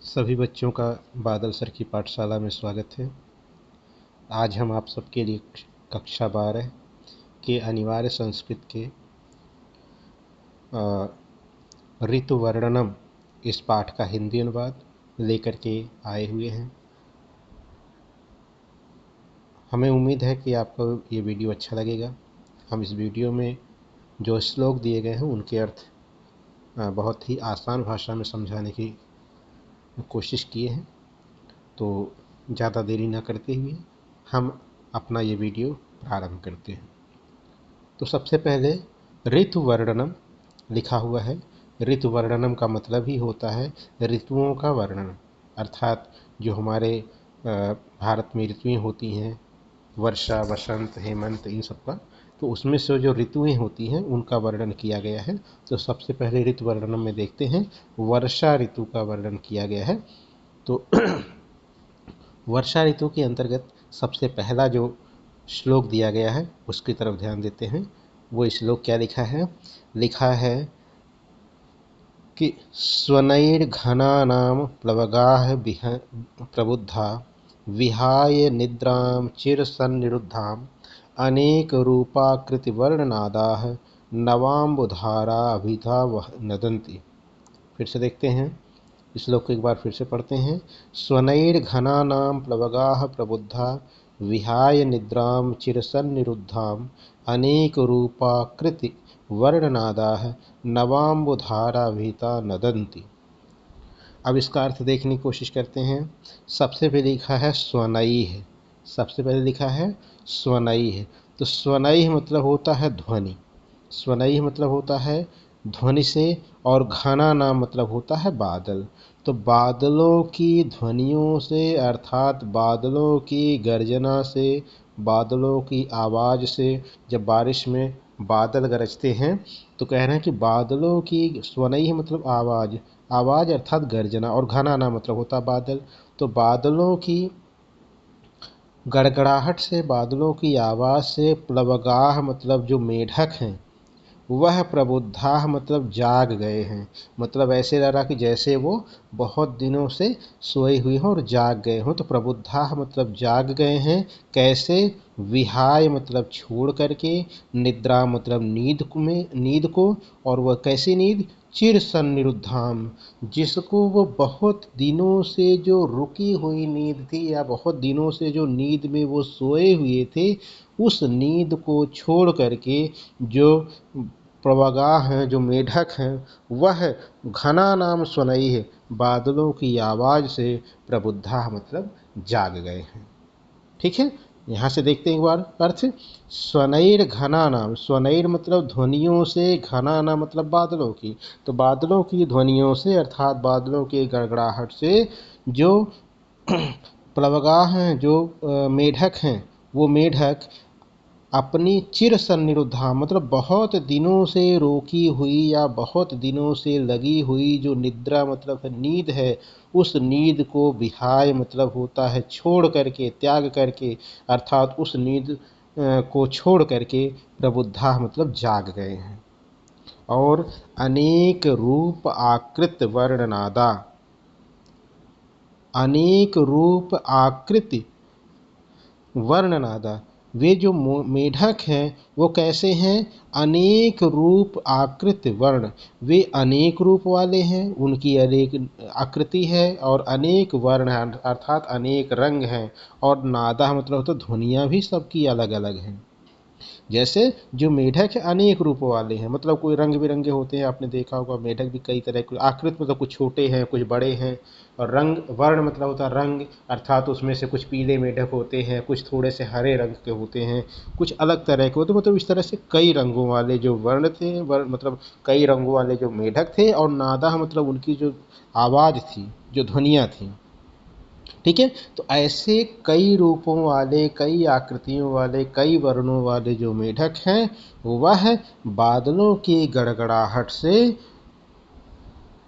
सभी बच्चों का बादल सर की पाठशाला में स्वागत है। आज हम आप सबके लिए कक्षा 12 के अनिवार्य संस्कृत के ऋतु वर्णनम इस पाठ का हिंदी अनुवाद लेकर के आए हुए हैं। हमें उम्मीद है कि आपको ये वीडियो अच्छा लगेगा। हम इस वीडियो में जो श्लोक दिए गए हैं उनके अर्थ बहुत ही आसान भाषा में समझाने की कोशिश किए हैं। तो ज़्यादा देरी न करते हुए हम अपना ये वीडियो प्रारंभ करते हैं। तो सबसे पहले ऋतु वर्णनम लिखा हुआ है। ऋतु वर्णनम का मतलब ही होता है ऋतुओं का वर्णन, अर्थात जो हमारे भारत में ऋतुएं होती हैं, वर्षा, वसंत, हेमंत, इन सब का, तो उसमें से जो ऋतुएं होती हैं उनका वर्णन किया गया है। तो सबसे पहले ऋतु वर्णनम में देखते हैं वर्षा ऋतु का वर्णन किया गया है। तो वर्षा ऋतु के अंतर्गत सबसे पहला जो श्लोक दिया गया है उसकी तरफ ध्यान देते हैं। वो श्लोक क्या लिखा है कि स्वनैर्घनानां प्लवगाः प्रबुद्धा विहाय निद्रां चिरसन्निरुद्धाम् अनेकरूपाकृतिवर्णनादाः नवाम्बुधारा अभिधा नदन्ति। फिर से देखते हैं, इस श्लोक को एक बार फिर से पढ़ते हैं। स्वनैर्घनानां प्लवगाः प्रबुद्धा विहाय निद्रां चिरसन्निरुद्धाम् अनेकरूपाकृति वर्णनादाः नवाम्बुधाराभिता नदन्ति। अब इसका अर्थ देखने की कोशिश करते हैं। सबसे पहले लिखा है स्वनैः, सबसे पहले लिखा है स्वनैः। तो स्वनैः मतलब होता है ध्वनि, स्वनैः मतलब होता है ध्वनि से, और घना नाम मतलब होता है बादल। तो बादलों की ध्वनियों से, अर्थात बादलों की गर्जना से, बादलों की आवाज़ से, जब बारिश में बादल गरजते हैं तो कह रहे हैं कि बादलों की स्वनैः मतलब आवाज़, आवाज़ अर्थात गर्जना, और घना नाम मतलब होता बादल। तो बादलों की गड़गड़ाहट से, बादलों की आवाज़ से, प्लवगाह मतलब जो मेढक हैं, वह प्रबुद्धा मतलब जाग गए हैं। मतलब ऐसे लग रहा कि जैसे वो बहुत दिनों से सोए हुए हों और जाग गए हों। तो प्रबुद्धा मतलब जाग गए हैं। कैसे? विहाय मतलब छोड़ करके, निद्रा मतलब नींद को, और वह कैसी नींद? चिर सन्निरुद्धाम, जिसको वो बहुत दिनों से जो रुकी हुई नींद थी, या बहुत दिनों से जो नींद में वो सोए हुए थे, उस नींद को छोड़ करके जो प्रवगाह हैं, जो मेढक हैं, वह घना नाम स्वनैः बादलों की आवाज़ से प्रबुद्धा मतलब जाग गए हैं। ठीक है, यहाँ से देखते हैं एक बार अर्थ। स्वनैर घना नाम, स्वनैर मतलब ध्वनियों से, घना नाम मतलब बादलों की। तो बादलों की ध्वनियों से, अर्थात बादलों के गड़गड़ाहट से जो प्लवगाह हैं, जो मेढक हैं, वो मेढक अपनी चिर सन्निरुद्धा मतलब बहुत दिनों से रोकी हुई या बहुत दिनों से लगी हुई जो निद्रा मतलब नींद है, उस नींद को विहाय मतलब होता है छोड़ करके, त्याग करके, अर्थात उस नींद को छोड़ करके प्रबुद्धा मतलब जाग गए हैं। और अनेक रूप आकृत वर्णनादा, अनेक रूप आकृति वर्णनादा, वे जो मेढक हैं वो कैसे हैं? अनेक रूप आकृत वर्ण, वे अनेक रूप वाले हैं, उनकी अनेक आकृति है, और अनेक वर्ण हैं अर्थात अनेक रंग हैं, और नादा मतलब तो ध्वनियाँ भी सबकी अलग अलग हैं। जैसे जो मेढक है अनेक रूप वाले हैं, मतलब कोई रंग बिरंगे होते हैं, आपने देखा होगा मेढक भी कई तरह के, आकृत मतलब कुछ छोटे हैं कुछ बड़े हैं, और रंग वर्ण मतलब होता है रंग, अर्थात उसमें से कुछ पीले मेढक होते हैं, कुछ थोड़े से हरे रंग के होते हैं, कुछ अलग तरह के होते हैं। मतलब इस तरह से कई रंगों वाले जो वर्ण थे, वर्ण मतलब कई रंगों वाले जो मेढक थे, और नादा मतलब उनकी जो आवाज़ थी, जो ध्वनियाँ थीं। ठीक है, तो ऐसे कई रूपों वाले, कई आकृतियों वाले, कई वर्णों वाले जो मेढक हैं, वह बादलों की गड़गड़ाहट से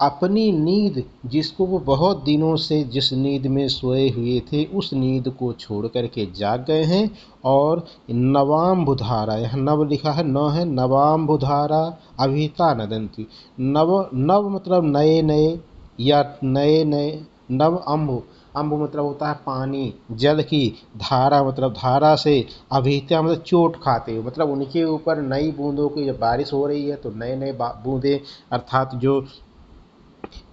अपनी नींद, जिसको वो बहुत दिनों से जिस नींद में सोए हुए थे, उस नींद को छोड़ करके जाग गए हैं। और नवाम्बुधारा, यहाँ नव लिखा है, न है, नवाम्बुधारा अभिता नदंती। नव, नव मतलब नए नए, या नए नए, नव अम्बु, अम्बु मतलब होता है पानी, जल की, धारा मतलब धारा से, अभीत्या मतलब चोट खाते हुए, मतलब उनके ऊपर नई बूंदों की जब बारिश हो रही है तो नए नए बूंदें, अर्थात जो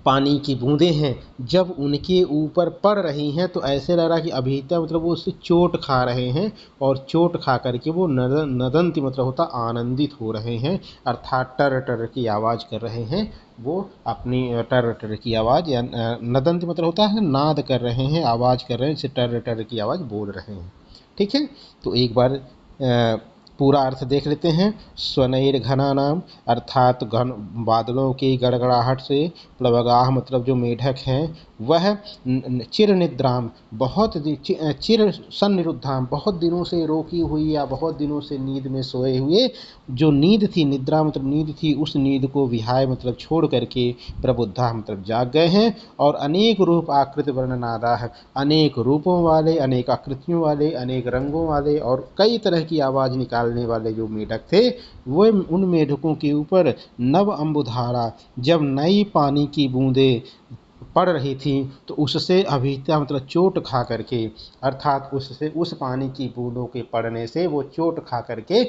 पानी की बूंदें हैं जब उनके ऊपर पड़ रही हैं तो ऐसे लग रहा है कि अभीता मतलब वो उससे चोट खा रहे हैं, और चोट खा करके वो नदंती मतलब होता आनंदित हो रहे हैं, अर्थात टर टर की आवाज़ कर रहे हैं। वो अपनी टर टर की आवाज़ या नदंती मतलब होता है नाद कर रहे हैं, आवाज़ कर रहे हैं, इसे टर टर की आवाज़ बोल रहे हैं। ठीक है, तो एक बार पूरा अर्थ देख लेते हैं। स्वनैर घना नाम, अर्थात घन बादलों की गड़गड़ाहट से, प्लवगाह मतलब जो मेढक हैं, वह चिर निद्राम बहुत चिर सन्निरुद्धाम बहुत दिनों से रोकी हुई या बहुत दिनों से नींद में सोए हुए, जो नींद थी, निद्रा मतलब नींद थी, उस नींद को विहाय मतलब छोड़ करके प्रबुद्धा मतलब जाग गए हैं। और अनेक रूप आकृति वर्णनादा है, अनेक रूपों वाले, अनेक आकृतियों वाले, अनेक रंगों वाले और कई तरह की आवाज़ निकालने वाले जो मेढक थे, वो उन मेढकों के ऊपर नव अम्बुधारा, जब नई पानी की बूंदें पड़ रही थी तो उससे अभीता मतलब चोट खा करके, अर्थात उससे उस पानी की बूंदों के पड़ने से वो चोट खा करके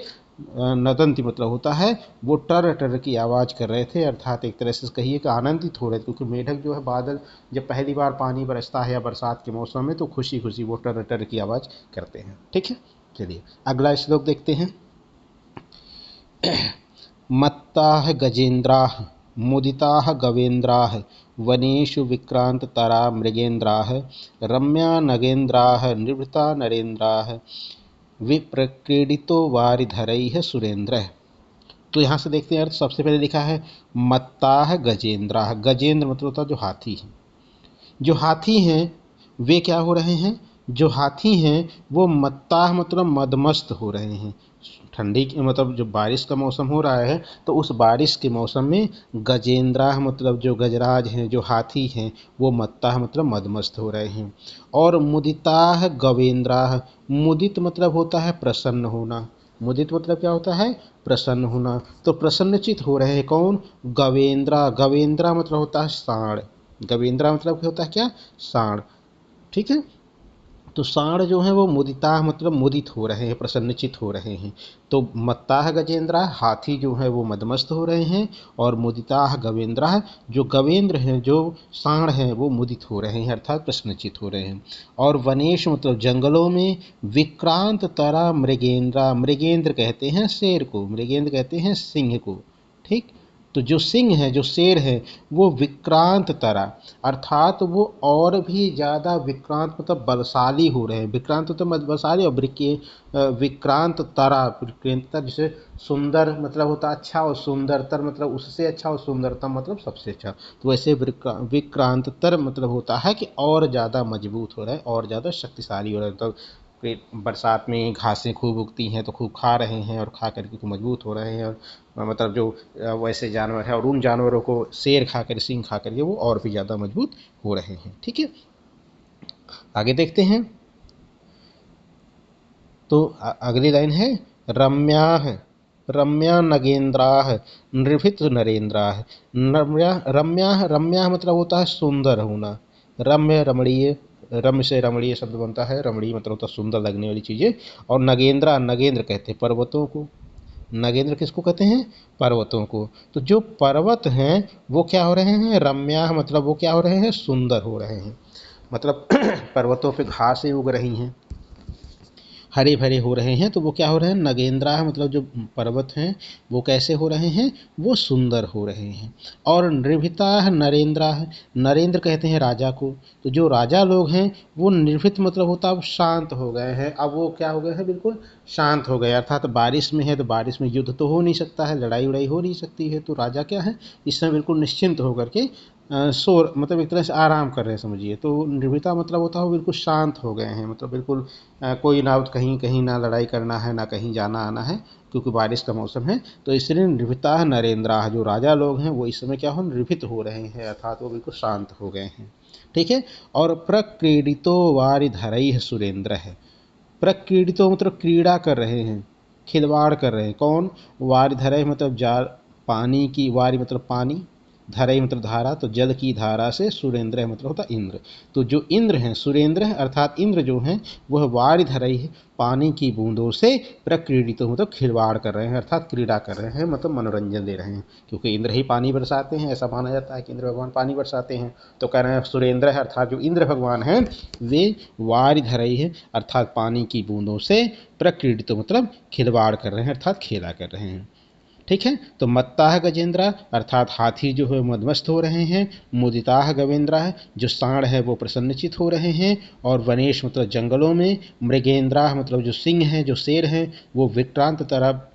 नदंती मतलब होता है वो टर टर की आवाज़ कर रहे थे, अर्थात एक तरह से कहिए कि आनंदित हो रहे थे, क्योंकि मेढक जो है बादल जब पहली बार पानी बरसता है या बरसात के मौसम में तो खुशी खुशी वो टर टर की आवाज़ करते हैं। ठीक है, चलिए अगला श्लोक देखते हैं। मत्ताः गजेन्द्राः मुदिताः गवेन्द्राः वनेषु विक्रान्ततरा मृगेन्द्राः रम्या नगेन्द्राः निवृत्ता नरेन्द्राः विप्रक्रीडितो वारिधरैः सुरेन्द्रः। तो यहाँ से देखते हैं अर्थ। सबसे पहले लिखा है मत्ताः गजेन्द्राः, गजेंद्र मतलब होता है जो हाथी है। जो हाथी हैं वे क्या हो रहे हैं, जो हाथी हैं वो मत्ताह मतलब मदमस्त हो रहे हैं। ठंडी की मतलब जो बारिश का मौसम हो रहा है तो उस बारिश के मौसम में गजेंद्राह मतलब जो गजराज हैं, जो हाथी हैं, वो मत्ताह मतलब मदमस्त हो रहे हैं। और मुदिताह गवेंद्राह, मुदित मतलब होता है प्रसन्न होना, मुदित मतलब क्या होता है, प्रसन्न होना। तो प्रसन्नचित हो रहे हैं कौन, गवेंद्रा, गवेंद्रा मतलब होता है साढ़, गवेंद्रा मतलब होता है क्या, साढ़। ठीक है, तो साढ़ जो है वो मुदिताह मतलब मुदित हो रहे हैं, प्रसन्नचित हो रहे हैं। तो मत्ताह गजेंद्रा, हाथी जो है वो मदमस्त हो रहे हैं, और मुदिताह गवेंद्रा, जो गवेंद्र हैं, जो साढ़ हैं, वो मुदित हो रहे हैं, अर्थात प्रसन्नचित हो रहे हैं। और वनेश मतलब जंगलों में, विक्रांत तरा मृगेंद्रा, मृगेंद्र कहते हैं शेर को, मृगेंद्र कहते हैं सिंह को। ठीक, तो जो सिंह है, जो शेर है, वो विक्रांत तरा, अर्थात वो और भी ज़्यादा विक्रांत मतलब बलशाली हो रहे हैं। विक्रांत तो मतलब बलशाली, और विक्रांत तरा, विक्रांतता जिसे सुंदर मतलब होता अच्छा, और सुंदरतर मतलब उससे अच्छा, और सुंदरतम मतलब सबसे अच्छा। तो वैसे विक्रांतर मतलब होता है कि और ज़्यादा मजबूत हो रहे हैं, और ज़्यादा शक्तिशाली हो रहे हैं। तो बरसात में घासें खूब उगती हैं तो खूब खा रहे हैं, और खा करके खूब मजबूत हो रहे हैं। और मतलब जो वैसे जानवर है, और उन जानवरों को शेर खा कर, सिंह खा करके वो और भी ज़्यादा मजबूत हो रहे हैं। ठीक है, आगे देखते हैं। तो अगली लाइन है रम्या, रम्या नगेंद्रा, नृभित नरेंद्रा। रम्या, रम्या, रम्या मतलब होता है सुंदर होना, रम्य रमणीय, रम्य से रमणीय शब्द बनता है, रमणीय मतलब होता है सुंदर लगने वाली चीज़ें। और नगेंद्रा, नगेंद्र कहते हैं पर्वतों को, नगेंद्र किसको कहते हैं, पर्वतों को। तो जो पर्वत हैं वो क्या हो रहे हैं, रम्या मतलब वो क्या हो रहे हैं, सुंदर हो रहे हैं। मतलब पर्वतों पे घासें उग रही हैं, हरे भरे हो रहे हैं, तो वो क्या हो रहे हैं, नगेंद्रा मतलब जो पर्वत हैं वो कैसे हो रहे हैं, वो सुंदर हो रहे हैं। और निर्भीता नरेंद्रा, नरेंद्र कहते हैं राजा को। तो जो राजा लोग हैं वो निर्भीत मतलब होता है अब शांत हो गए हैं, अब वो क्या हो गए हैं, बिल्कुल शांत हो गए। अर्थात बारिश में है तो बारिश में युद्ध तो हो नहीं सकता है, लड़ाई उड़ाई हो नहीं सकती है, तो राजा क्या है इस समय बिल्कुल निश्चिंत होकर के सो मतलब एक तरह से आराम कर रहे हैं समझिए। तो निर्भीता मतलब होता है वो बिल्कुल शांत हो गए हैं, मतलब बिल्कुल कोई ना कहीं कहीं ना लड़ाई करना है, ना कहीं जाना आना है, क्योंकि बारिश का मौसम है। तो इसलिए निर्भीता नरेंद्रा, जो राजा लोग हैं वो इस समय क्या हो, निर्भीत हो रहे हैं, अर्थात वो बिल्कुल शांत हो गए हैं। ठीक है, और प्रक्रीडितो वारिधरैः सुरेंद्र है, प्रक्रीडितो मतलब क्रीड़ा कर रहे हैं, खिलवाड़ कर रहे हैं। कौन, वारिधरैः मतलब जार, पानी की, वारी मतलब पानी, धरई मतलब धारा, तो जल की धारा से सुरेंद्र मतलब होता इंद्र। तो जो इंद्र हैं, सुरेंद्र है अर्थात इंद्र जो हैं वह वारि धरई है, पानी की बूंदों से प्रक्रीडित मतलब खिलवाड़ कर रहे हैं, अर्थात क्रीड़ा कर रहे हैं, मतलब मनोरंजन दे रहे हैं, क्योंकि इंद्र ही पानी बरसाते हैं, ऐसा माना जाता है कि इंद्र भगवान पानी बरसाते हैं। तो कह रहे हैं सुरेंद्र है अर्थात जो इंद्र भगवान हैं वे वारि धरई है अर्थात पानी की बूंदों से प्रक्रीडित मतलब खिलवाड़ कर रहे हैं, अर्थात खेला कर रहे हैं। ठीक है। तो मत्ताह गजेंद्रा अर्थात हाथी जो है मदमस्त हो रहे हैं, मुदिताह गवेंद्रा है जो सांड है वो प्रसन्नचित हो रहे हैं, और वनेश मतलब जंगलों में, मृगेंद्रा मतलब जो सिंह हैं जो शेर हैं वो विक्रांत तरफ,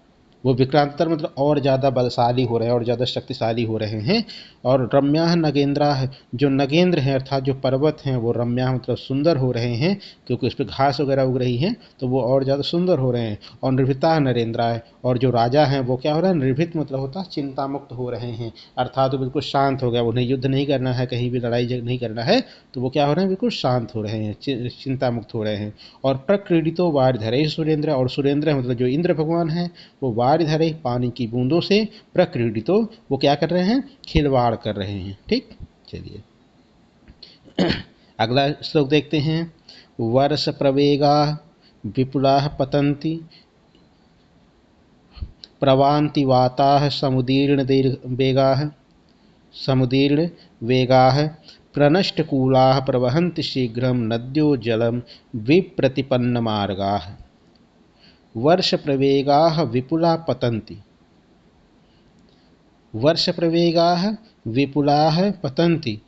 वो विक्रांतर मतलब और ज़्यादा बलशाली हो रहे हैं और ज़्यादा शक्तिशाली हो रहे हैं, और रम्या नगेंद्रा है जो नगेंद्र हैं अर्थात जो पर्वत हैं वो रम्या मतलब सुंदर हो रहे हैं, क्योंकि उस पर घास वगैरह उग रही है तो वो और ज़्यादा सुंदर हो रहे हैं, और निर्भीता नरेंद्रा है और जो राजा हैं वो क्या हो रहा है, निर्भीत मतलब होता है चिंता मुक्त हो रहे हैं, अर्थात वो बिल्कुल शांत हो गया, उन्हें युद्ध नहीं करना है, कहीं भी लड़ाई नहीं करना है, तो वो क्या हो रहे हैं, बिल्कुल शांत हो रहे हैं, चिंता मुक्त हो रहे हैं। और प्रक्रीडितो वारिधरे सुरेंद्र, और सुरेंद्र मतलब जो इंद्र भगवान हैं वो वारिधरे पानी की बूंदों से प्रक्रीडितो वो क्या कर रहे हैं, खिलवाड़ कर रहे हैं। ठीक, चलिए अगला श्लोक देखते हैं। वर्ष प्रवेगा विपुला पतंती प्रवान्ति वाताः समुदीर्ण वेगाः समुदीर्ण वेगाः प्रनष्टकूलाः प्रवहन्ति शीघ्रं नद्यो जलं विप्रतिपन्नमार्गाः। वर्ष प्रवेगाः विपुला पतन्ति, वर्ष प्रवेगाः विपुलाः पतन्ति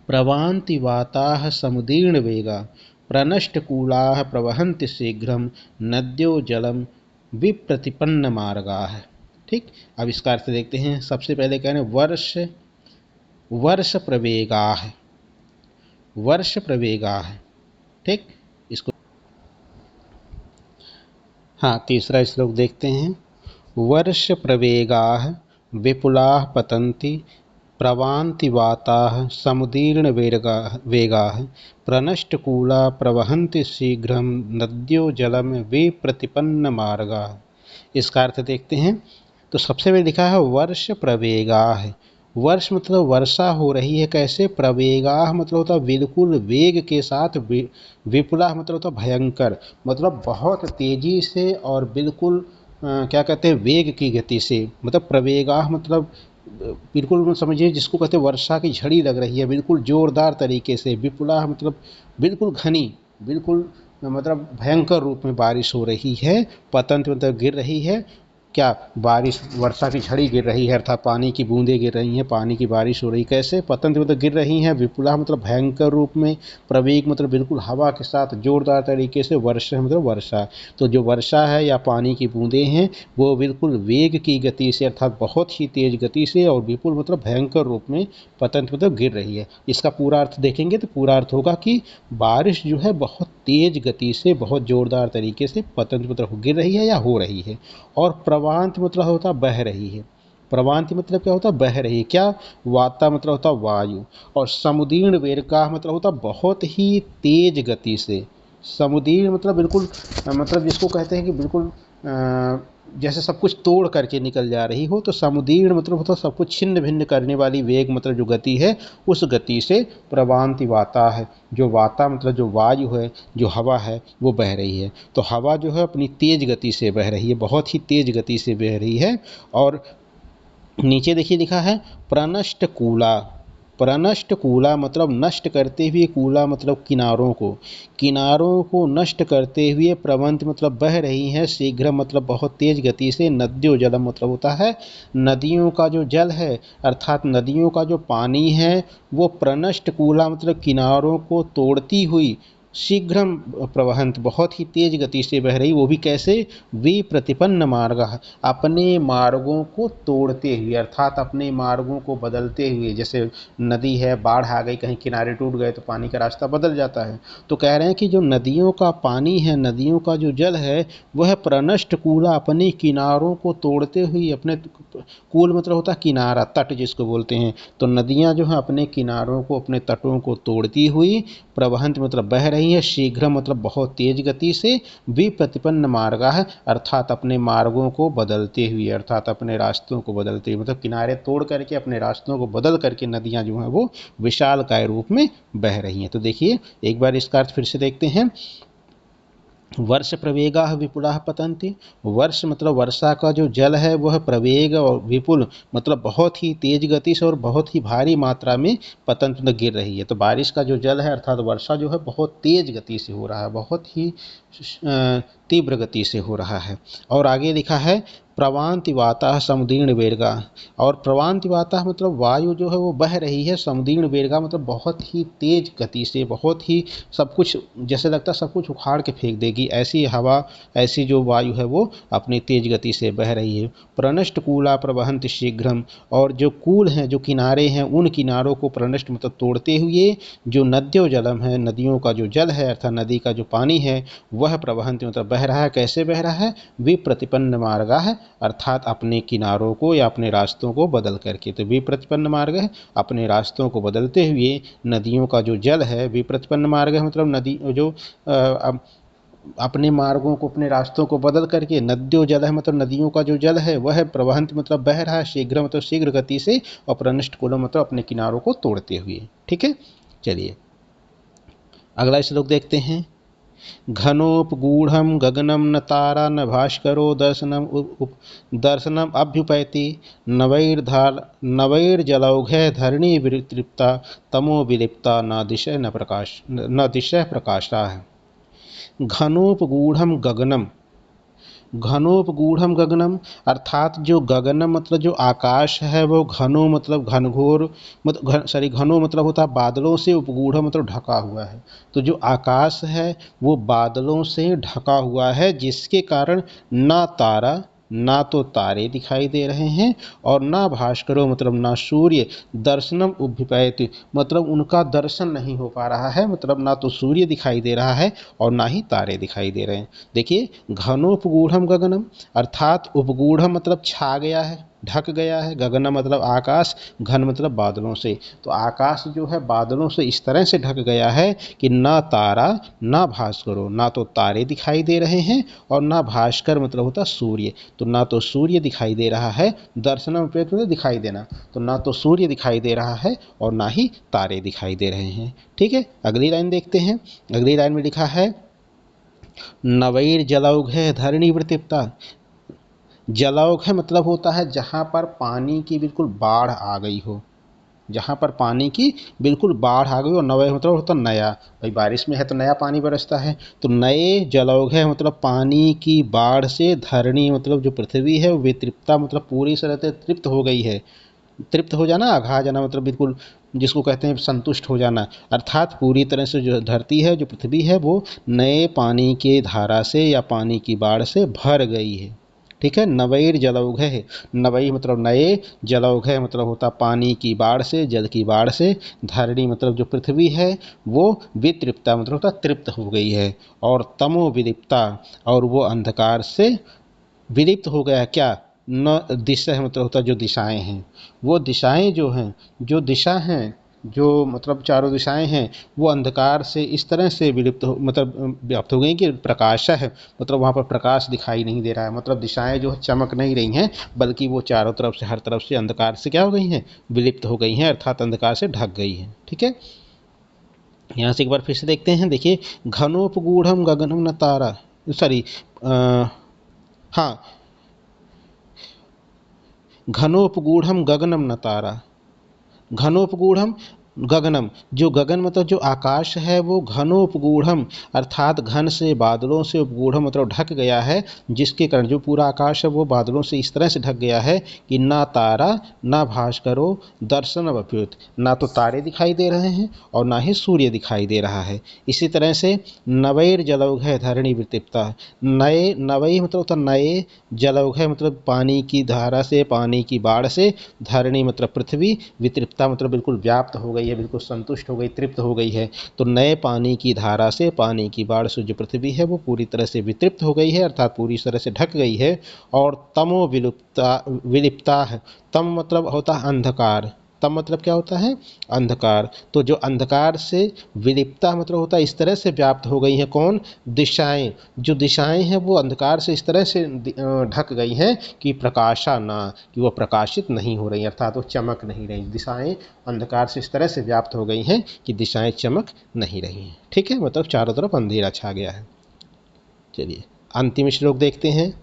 प्रवान्ति वाताः समुदीर्ण वेगाः प्रनष्टकूलाः प्रवहन्ति शीघ्रं नद्यो जलं विप्रतिपन्न मार्गाः। ठीक, अब इसका अर्थ देखते हैं। सबसे पहले कह रहे हैं वर्ष, वर्ष प्रवेगाः, वर्ष प्रवेगाः। ठीक, इसको हाँ, तीसरा श्लोक देखते हैं। वर्ष प्रवेगाः विपुलाः पतन्ति प्रवान्ति वाताः समुदीर्ण वेगाः प्रनष्टकूला प्रवहन्ति शीघ्रं नद्यो जलम विप्रतिपन्न मार्गाः। इसका अर्थ देखते हैं। तो सबसे पहले लिखा है वर्ष प्रवेगाः, वर्ष मतलब वर्षा हो रही है, कैसे, प्रवेगाः मतलब होता बिल्कुल वेग के साथ, विपुला मतलब होता भयंकर, मतलब बहुत तेजी से और बिल्कुल क्या कहते हैं, वेग की गति से, मतलब प्रवेगाः मतलब बिल्कुल समझिए जिसको कहते हैं वर्षा की झड़ी लग रही है बिल्कुल जोरदार तरीके से, विपुला मतलब बिल्कुल घनी, बिल्कुल मतलब भयंकर रूप में बारिश हो रही है, पतंत मतलब गिर रही है, क्या, बारिश वर्षा की झड़ी गिर रही है अर्थात पानी की बूंदें गिर रही हैं, पानी की बारिश हो रही, कैसे, पतंत मतलब गिर रही हैं, विपुला मतलब भयंकर रूप में, प्रवेग मतलब बिल्कुल हवा के साथ जोरदार तरीके से, वर्षा मतलब वर्षा। तो जो वर्षा है या पानी की बूंदें हैं वो बिल्कुल वेग की गति से अर्थात बहुत ही तेज गति से, और विपुल मतलब भयंकर रूप में, पतंत मतलब गिर रही है। इसका पूरा अर्थ देखेंगे तो पूरा अर्थ होगा कि बारिश जो है बहुत तेज गति से, बहुत जोरदार तरीके से पतंत मतलब गिर रही है या हो रही है। और प्रवांत मतलब होता बह रही है, प्रवांति मतलब क्या होता, बह रही है, क्या, वाता मतलब होता वायु, और समुदीर्ण वेग मतलब होता बहुत ही तेज गति से, समुदीर्ण मतलब बिल्कुल मतलब जिसको कहते हैं कि बिल्कुल जैसे सब कुछ तोड़ करके निकल जा रही हो, तो समुदीर्ण मतलब होता सब कुछ छिन्न भिन्न करने वाली वेग मतलब जो गति है उस गति से प्रवांति वाता है, जो वाता मतलब जो वायु है, जो हवा है वो बह रही है। तो हवा जो है अपनी तेज गति से बह रही है, बहुत ही तेज गति से बह रही है। और नीचे देखिए लिखा है प्रनष्ट कूला, प्रनष्ट कूला मतलब नष्ट करते हुए, कूला मतलब किनारों को, किनारों को नष्ट करते हुए, प्रवंत मतलब बह रही हैं, शीघ्र मतलब बहुत तेज गति से, नद्यो जलम मतलब होता है नदियों का जो जल है अर्थात नदियों का जो पानी है वो प्रनष्ट कूला मतलब किनारों को तोड़ती हुई, शीघ्रम प्रवहंत बहुत ही तेज गति से बह रही, वो भी कैसे, विप्रतिपन्न मार्ग, अपने मार्गों को तोड़ते हुए अर्थात अपने मार्गों को बदलते हुए, जैसे नदी है, बाढ़ आ गई, कहीं किनारे टूट गए तो पानी का रास्ता बदल जाता है। तो कह रहे हैं कि जो नदियों का पानी है, नदियों का जो जल है वह प्रनष्ट कूला अपने किनारों को तोड़ते हुए, अपने कूल मतलब होता है किनारा, तट जिसको बोलते हैं, तो नदियाँ जो हैं अपने किनारों को, अपने तटों को तोड़ती हुई, प्रवहंत मतलब बह रही रही है शीघ्र मतलब बहुत तेज गति से, विप्रतिपन्न मार्गाः अर्थात अपने मार्गों को बदलते हुए, अर्थात अपने रास्तों को बदलते हुए, मतलब किनारे तोड़ करके अपने रास्तों को बदल करके नदियां जो हैं वो विशालकाय रूप में बह रही हैं। तो देखिए एक बार इसका अर्थ फिर से देखते हैं। वर्ष प्रवेगा विपुला पतंती, वर्ष मतलब वर्षा का जो जल है वह प्रवेग और विपुल मतलब बहुत ही तेज गति से और बहुत ही भारी मात्रा में पतंत गिर रही है। तो बारिश का जो जल है अर्थात वर्षा जो है बहुत तेज गति से हो रहा है, बहुत ही तीव्र गति से हो रहा है। और आगे लिखा है प्रवान्ति वाता समुदीर्ण वेगा, और प्रवान्ति वाता मतलब वायु जो है वो बह रही है, समुदीर्ण वेगा मतलब बहुत ही तेज गति से, बहुत ही सब कुछ जैसे लगता है सब कुछ उखाड़ के फेंक देगी, ऐसी हवा, ऐसी जो वायु है वो अपनी तेज गति से बह रही है। प्रनष्ट कूला प्रवहंत शीघ्रम, और जो कूल हैं जो किनारे हैं उन किनारों को प्रनष्ट मतलब तोड़ते हुए जो नद्यो जलम है, नदियों का जो जल है अर्थात नदी का जो पानी है वह प्रवहंत मतलब बह रहा है। कैसे बह रहा है? विप्रतिपन्न मार्गा है अर्थात अपने किनारों को या अपने रास्तों को बदल करके। तो विप्रतिपन्न मार्ग है अपने रास्तों को बदलते हुए नदियों का जो जल है, विप्रतिपन्न मार्ग है मतलब नदी जो अपने मार्गों को अपने रास्तों को बदल करके, नद्यो जल है मतलब नदियों का जो जल है वह प्रवहंत मतलब बह रहा है, शीघ्र मतलब शीघ्र गति से, और प्रनष्ट कुलो मतलब अपने किनारों को तोड़ते हुए। ठीक है, चलिए अगला श्लोक देखते हैं। घनोपगूढ़ं गगनं न तारा न भास्करो दर्शनम अभ्युपैति, नवैर्जलौघे धरणी वितृप्ता तमो विलिप्ता न दिशः प्रकाशाः। घनोपगूढ़ं गगनम, घनोपगूढ़म गगनम अर्थात जो गगनम मतलब जो आकाश है वो घनो मतलब घनघोर मतलब घनो मतलब होता है बादलों से, उपगूढ़ मतलब ढका हुआ है। तो जो आकाश है वो बादलों से ढका हुआ है जिसके कारण ना तारा, ना तो तारे दिखाई दे रहे हैं और ना भास्करो मतलब ना सूर्य, दर्शनम उभ्युपैति मतलब उनका दर्शन नहीं हो पा रहा है, मतलब ना तो सूर्य दिखाई दे रहा है और ना ही तारे दिखाई दे रहे हैं। देखिए घनोपगूढ़म गगनम अर्थात उपगूढ़ मतलब छा गया है, ढक गया है, गगन मतलब आकाश, घन मतलब बादलों से। तो आकाश जो है बादलों से इस तरह से ढक गया है कि ना तारा ना भास्करो, ना तो तारे दिखाई दे रहे हैं और ना भास्कर मतलब होता सूर्य, तो ना तो सूर्य दिखाई दे रहा है, दर्शन मतलब दिखाई देना, तो ना तो सूर्य दिखाई दे रहा है और ना ही तारे दिखाई दे रहे हैं। ठीक है, अगली लाइन देखते हैं। अगली लाइन में लिखा है नवैर जलौघे धरणी वृतिप्ता, जलौघ मतलब होता है जहाँ पर पानी की बिल्कुल बाढ़ आ गई हो, जहाँ पर पानी की बिल्कुल बाढ़ आ गई, और नवय मतलब होता नया, भाई बारिश में है तो नया पानी बरसता है, तो नए जलौघ मतलब पानी की बाढ़ से धरणी मतलब जो पृथ्वी है वो तृप्ता मतलब पूरी तरह से तृप्त हो गई है। तृप्त हो जाना, अघा जाना मतलब बिल्कुल जिसको कहते हैं संतुष्ट हो जाना, अर्थात पूरी तरह से जो धरती है जो पृथ्वी है वो नए पानी के धारा से या पानी की बाढ़ से भर गई है। ठीक है, नवैर जलौघ है, नवई मतलब नए, जलौघ मतलब होता पानी की बाढ़ से, जल की बाढ़ से, धरणी मतलब जो पृथ्वी है वो वितृप्ता मतलब होता तृप्त हो गई है, और तमो विलिप्ता और वो अंधकार से विलिप्त हो गया। क्या? न दिशा है मतलब होता जो दिशाएं हैं, वो दिशाएं जो हैं, जो दिशा हैं जो मतलब चारों दिशाएं हैं वो अंधकार से इस तरह से विलुप्त हो मतलब व्याप्त हो गई कि प्रकाश है मतलब वहाँ पर प्रकाश दिखाई नहीं दे रहा है, मतलब दिशाएं जो चमक नहीं रही हैं बल्कि वो चारों तरफ से हर तरफ से अंधकार से क्या हो गई हैं? विलिप्त हो गई हैं, अर्थात अंधकार से ढक गई हैं। ठीक है, यहाँ से एक बार फिर से देखते हैं। देखिए घनोपगूढ़म गगनम न तारा, सॉरी हाँ, घनोपगूढ़म गगनम न तारा, घनोपगूढ़म गगनम जो गगन मतलब जो आकाश है वो घनोपगूढ़म अर्थात घन से बादलों से, उपगूढ़म मतलब ढक गया है, जिसके कारण जो पूरा आकाश है वो बादलों से इस तरह से ढक गया है कि ना तारा ना भास्करो दर्शन अभ्युत, ना तो तारे दिखाई दे रहे हैं और ना ही सूर्य दिखाई दे रहा है। इसी तरह से नवैर जलौघ धरणी वितृप्ता, नए, नवई मतलब होता नए, जलौघ मतलब पानी की धारा से, पानी की बाढ़ से, धरणी मतलब पृथ्वी, वितृप्ता मतलब बिल्कुल व्याप्त हो गई है, बिल्कुल संतुष्ट हो गई, तृप्त हो गई है। तो नए पानी की धारा से, पानी की बाढ़ से जो पृथ्वी है वो पूरी तरह से वितृप्त हो गई है, अर्थात पूरी तरह से ढक गई है। और तमो विलुप्ता विलिप्ता है, तम मतलब होता है अंधकार, तम मतलब क्या होता है, अंधकार। तो जो अंधकार से विलिप्ता मतलब होता है इस तरह से व्याप्त हो गई हैं कौन, दिशाएं। जो दिशाएं हैं वो अंधकार से इस तरह से ढक गई हैं कि प्रकाशा ना, कि वो प्रकाशित नहीं हो रही, अर्थात वो चमक नहीं रही। दिशाएं अंधकार से इस तरह से व्याप्त हो गई हैं कि दिशाएं चमक नहीं रही हैं। ठीक है, मतलब चारों तरफ अंधेरा छा गया है। चलिए अंतिम श्लोक देखते हैं।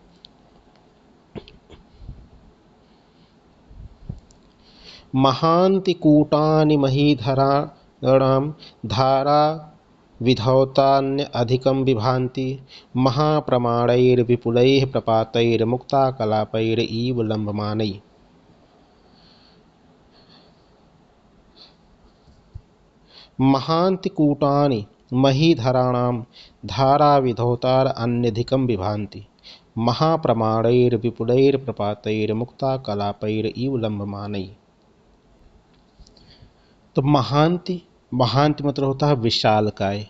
महान्ति कूटानि महीधराणां धारा विधौतान्य अधिकं विभान्ति महाप्रमाणैर्विपुलैः प्रपातैर्मुक्ताकलापैर् इव लम्बमानैः। महान्ति कूटानि महीधराणां धारा विधौतारन्यधिकं विभान्ति महाप्रमाणैर्विपुलैर्प्रपातैर्मुक्ताकलापैर् इव लम्बमानैः। तो महांति, महांति मतलब होता है विशालकाय।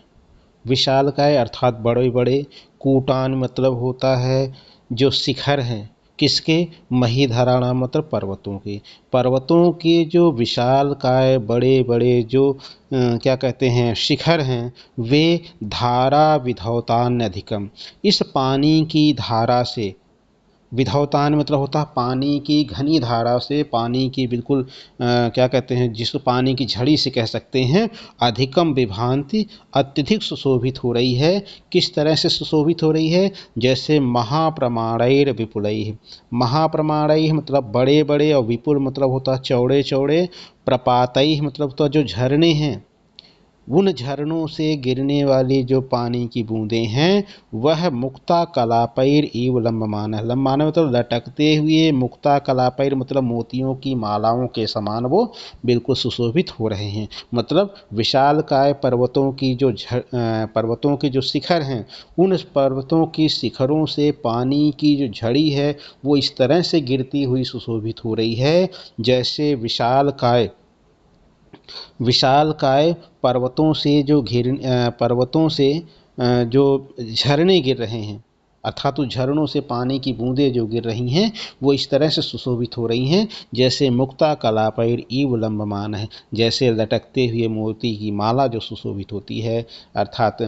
विशालकाय अर्थात बड़े बड़े, कूटान मतलब होता है जो शिखर हैं, किसके, महीधराणाम मतलब पर्वतों के। पर्वतों के जो विशालकाय बड़े बड़े जो क्या कहते हैं शिखर हैं, वे धारा विधौतान अधिकम, इस पानी की धारा से, विधौतान मतलब होता है पानी की घनी धारा से, पानी की बिल्कुल क्या कहते हैं जिस पानी की झड़ी से कह सकते हैं, अधिकम विभांति अत्यधिक सुशोभित हो रही है। किस तरह से सुशोभित हो रही है, जैसे महाप्रमाणैर विपुलैः। महाप्रमाणैः मतलब बड़े बड़े, और विपुल मतलब होता है चौड़े चौड़े, प्रपातैः मतलब तो जो झरने हैं, उन झरनों से गिरने वाली जो पानी की बूंदें हैं, वह मुक्ता कलापैर इव लंबमान है। लंबमान मतलब लटकते हुए, मुक्ता कलापैर मतलब मोतियों की मालाओं के समान वो बिल्कुल सुशोभित हो रहे हैं। मतलब विशालकाय पर्वतों की जो पर्वतों के जो शिखर हैं, उन पर्वतों की शिखरों से पानी की जो झड़ी है वो इस तरह से गिरती हुई सुशोभित हो रही है, जैसे विशालकाय पर्वतों से जो पर्वतों से जो झरने गिर रहे हैं, अर्थात उस झरनों से पानी की बूंदें जो गिर रही हैं वो इस तरह से सुशोभित हो रही हैं, जैसे मुक्ता कलापैर इव लंबमान है, जैसे लटकते हुए मोती की माला जो सुशोभित होती है, अर्थात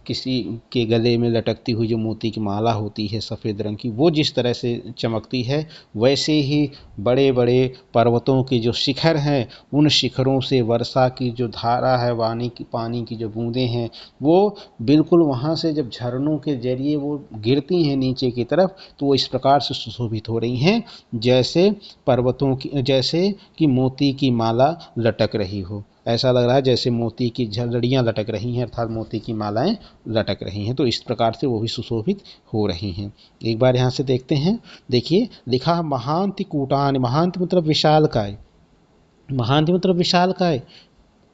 किसी के गले में लटकती हुई जो मोती की माला होती है सफ़ेद रंग की, वो जिस तरह से चमकती है, वैसे ही बड़े बड़े पर्वतों के जो शिखर हैं, उन शिखरों से वर्षा की जो धारा है, पानी की जो बूंदें हैं, वो बिल्कुल वहाँ से जब झरनों के जरिए वो गिरती हैं नीचे की तरफ, तो वो इस प्रकार से सुशोभित हो रही हैं, जैसे पर्वतों की, जैसे कि मोती की माला लटक रही हो। ऐसा लग रहा है जैसे मोती की झलड़ियाँ लटक रही हैं, अर्थात मोती की मालाएं लटक रही हैं। तो इस प्रकार से वो भी सुशोभित हो रही हैं। एक बार यहाँ से देखते हैं, देखिए लिखा महांति कूटान, महांति मतलब विशालकाय, महांति मतलब विशालकाय,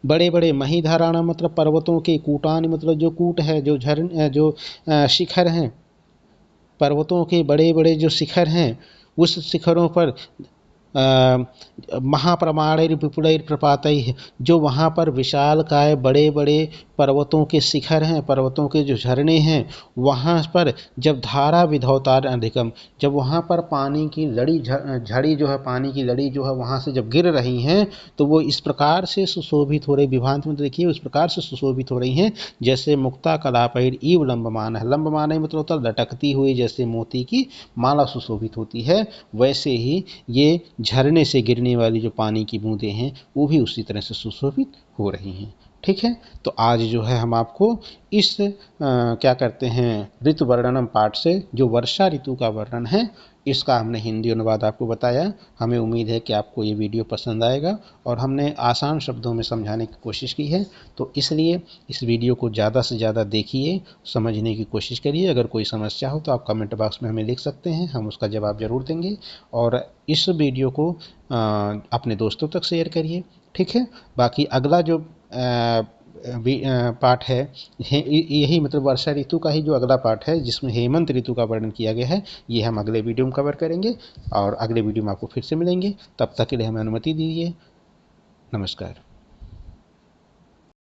बड़े बड़े, महीधराणा मतलब पर्वतों के, कूटान मतलब जो कूट है, जो झरन जो शिखर हैं, पर्वतों के बड़े बड़े जो शिखर हैं, उस शिखरों पर महाप्रमाणैर विपुलैर प्रपातैः, जो वहाँ पर विशालकाय बड़े बड़े पर्वतों के शिखर हैं, पर्वतों के जो झरने हैं, वहाँ पर जब धारा विधौतार अधिकम, जब वहाँ पर पानी की लड़ी झड़ी जो है, पानी की लड़ी जो है वहाँ से जब गिर रही हैं, तो वो इस प्रकार से सुशोभित हो रही, विभांत में देखिए उस प्रकार से सुशोभित हो रही हैं, जैसे मुक्ता कलापैर इव लंबमान है। लंबमान है मतलब होता लटकती हुई, जैसे मोती की माला सुशोभित होती है, वैसे ही ये झरने से गिरने वाली जो पानी की बूंदें हैं वो भी उसी तरह से सुशोभित हो रही हैं। ठीक है, तो आज जो है हम आपको इस क्या करते हैं ऋतु वर्णनम पाठ से, जो वर्षा ऋतु का वर्णन है, इसका हमने हिंदी अनुवाद आपको बताया। हमें उम्मीद है कि आपको ये वीडियो पसंद आएगा, और हमने आसान शब्दों में समझाने की कोशिश की है, तो इसलिए इस वीडियो को ज़्यादा से ज़्यादा देखिए, समझने की कोशिश करिए। अगर कोई समस्या हो तो आप कमेंट बॉक्स में हमें लिख सकते हैं, हम उसका जवाब ज़रूर देंगे। और इस वीडियो को अपने दोस्तों तक शेयर करिए। ठीक है, बाकी अगला जो पाठ है, यही मतलब वर्षा ऋतु का ही जो अगला पाठ है, जिसमें हेमंत ऋतु का वर्णन किया गया है, ये हम अगले वीडियो में कवर करेंगे। और अगले वीडियो में आपको फिर से मिलेंगे, तब तक के लिए हमें अनुमति दीजिए। नमस्कार।